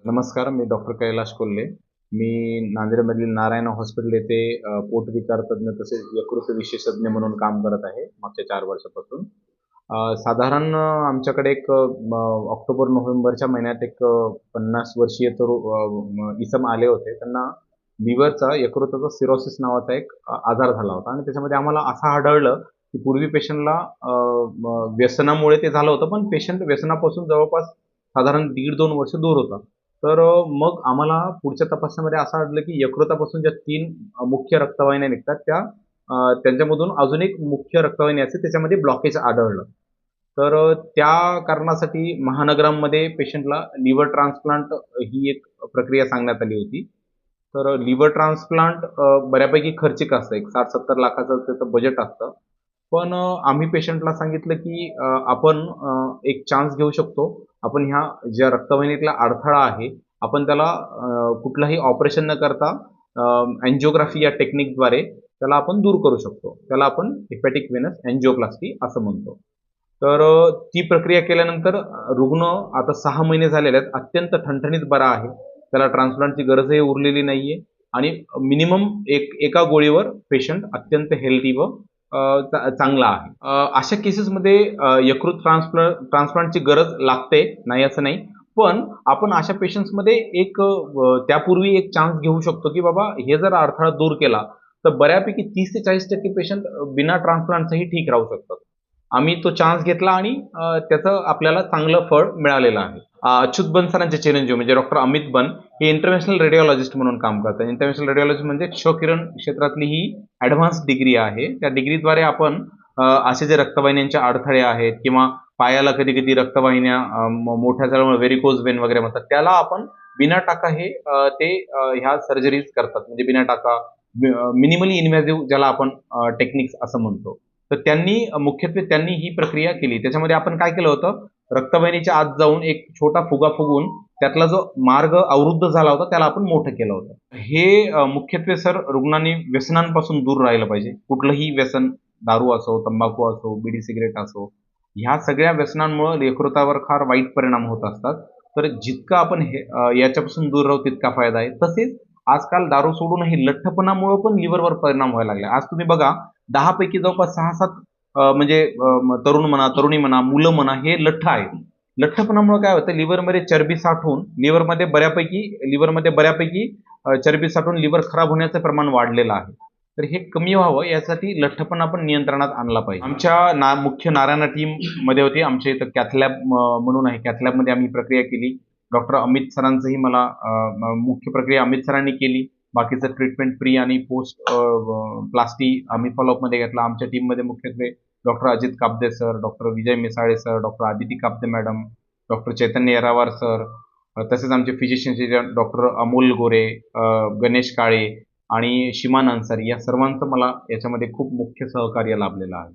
नमस्कार, मी डॉक्टर कैलाश कोल्हे. मी नांदेडमधील नारायण हॉस्पिटल येथे पोटविकार तज्ञ तसेच यकृत विशेषज्ञ म्हणून काम करत आहे मागच्या 4 वर्षापासून. साधारण आमच्याकडे एक ऑक्टोबर-नोव्हेंबरच्या महिन्यात एक 50 वर्षीय इसम आले होते. त्यांना लिव्हरचा यकृताचा सिरोसिस नावाचा एक आजार झाला होता आणि त्याच्यामध्ये आम्हाला असं आढळलं, की पूर्वी पेशंटला व्यसनामुळे ते झालं होतं, पण पेशंट व्यसनापासून जवळपास साधारण 1.5-2 वर्ष दूर होता. तर मग आम्हाला पुढच्या तपासण्यामध्ये असं आढळलं, की यकृतापासून ज्या 3 मुख्य रक्तवाहिन्या निघतात त्यांच्यामधून अजून एक मुख्य रक्तवाहिनी असते त्याच्यामध्ये ब्लॉकेज आढळलं. तर त्या कारणासाठी महानगरामध्ये पेशंटला लिव्हर ट्रान्सप्लांट ही एक प्रक्रिया सांगण्यात आली होती. तर लिव्हर ट्रान्सप्लांट बऱ्यापैकी खर्चिक असतं. एक 60-70 लाखाचं त्याचं बजेट असतं. पण आम्ही पेशंटला सांगितलं, की आपण एक चान्स घेऊ शकतो. आपण ह्या ज्या रक्तवाहिनीतला अडथळा आहे, आपण त्याला कुठलंही ऑपरेशन न करता अँजिओग्राफी या टेक्निकद्वारे त्याला आपण दूर करू शकतो. त्याला आपण हेपॅटिक व्हेनस अँजिओप्लास्टी असं म्हणतो. तर ती प्रक्रिया केल्यानंतर रुग्ण आता 6 महिने झालेले आहेत. अत्यंत ठणठणीत बरा आहे. त्याला ट्रान्सप्लांटची गरजही उरलेली नाहीये आणि मिनिमम एका गोळीवर पेशंट अत्यंत हेल्दी व चांगला आहे. अशा केसेसमध्ये यकृत ट्रान्सप्लांटची गरज लागते, नाही असं नाही. पण आपण अशा पेशंट्समध्ये त्यापूर्वी एक चान्स घेऊ शकतो, की बाबा हे जर अडथळा दूर केला, तर बऱ्यापैकी 30 ते 40% पेशंट बिना ट्रान्सप्लांटचंही ठीक राहू शकतात. आम्ही तो चान्स घेतला आणि त्याचं आपल्याला चांगलं फळ मिळालेलं आहे. अच्युत बन सरांचे चिरंजीव म्हणजे डॉक्टर अमित बन हे इंटरनॅशनल रेडिओलॉजिस्ट म्हणून काम करतात. इंटरनॅशनल रेडिओलॉजिस्ट म्हणजे क्षकिरण क्षेत्रातली ही ॲडव्हान्स डिग्री आहे. त्या डिग्रीद्वारे आपण असे जे रक्तवाहिन्यांचे अडथळे आहेत किंवा पायाला कधी-कधी रक्तवाहिन्या मोठ्या झाल्यामुळे व्हेरिकोज वेन वगैरे म्हणतात. त्याला आपण बिना टाका ह्या सर्जरीज करतात. म्हणजे बिना टाका मिनिमली इन्व्हेसिव्ह ज्याला आपण टेक्निक्स असं म्हणतो. तर मुख्यत्वे त्यांनी ही प्रक्रिया केली. त्याच्यामध्ये आपण काय केलं होतं, रक्तवाहिनीच्या आत जाऊन एक छोटा फुगा फुगवून त्यातला जो मार्ग अवरुद्ध झाला होता त्याला आपण मोठं केलं होतं. हे मुख्यत्वे सर रुग्णांनी व्यसनांपासून दूर राहिलं पाहिजे. कुठलंही व्यसन दारू असो, तंबाखू असो, बीडी सिगारेट असो, ह्या सगळ्या व्यसनांमुळे यकृतावर फार वाईट परिणाम होत असतात. तर जितकं आपण याच्यापासून दूर राहू तितका फायदा आहे. तसेच आजकाल दारू सोडूनही लठ्ठपणामुळे पण लिव्हरवर परिणाम व्हायला लागला. आज तुम्ही बघा 10 पैकी जवळपास 6-7 म्हणजे तरुण म्हणा, तरुणी म्हणा, मुलं म्हणा हे लठ्ठ आहेत. लठ्ठपणामुळे काय होतं लिव्हरमध्ये चरबी साठवून लिव्हरमध्ये बऱ्यापैकी चरबी साठवून लिव्हर खराब होण्याचं प्रमाण वाढलेलं आहे. तर हे कमी व्हावं यासाठी लठ्ठपणा आपण नियंत्रणात आणला पाहिजे. आमच्या मुख्य नारायण टीममध्ये होती. आमच्या इथं कॅथ लॅब म्हणून आहे. कॅथ लॅबमध्ये आम्ही प्रक्रिया केली. डॉक्टर अमित सरांचंही मला मुख्य प्रक्रिया अमित सरांनी केली. बाकीचं ट्रीटमेंट प्री आणि पोस्ट प्लास्टी आम्ही फॉलोअपमध्ये घेतला. आमच्या टीममध्ये मुख्यत्वे doctor Ajit Kabde sir, doctor Vijay Misale sir, doctor Aditi Kabde madam, doctor Chaitanya Yerawar sir, तसेच आमचे फिजिशियनचे डॉक्टर अमोल गोरे, गणेश काळे आणि शिमान अन्सारी या सर्वांचं मला याच्यामध्ये खूप मुख्य सहकार्य लाभलेलं आहे.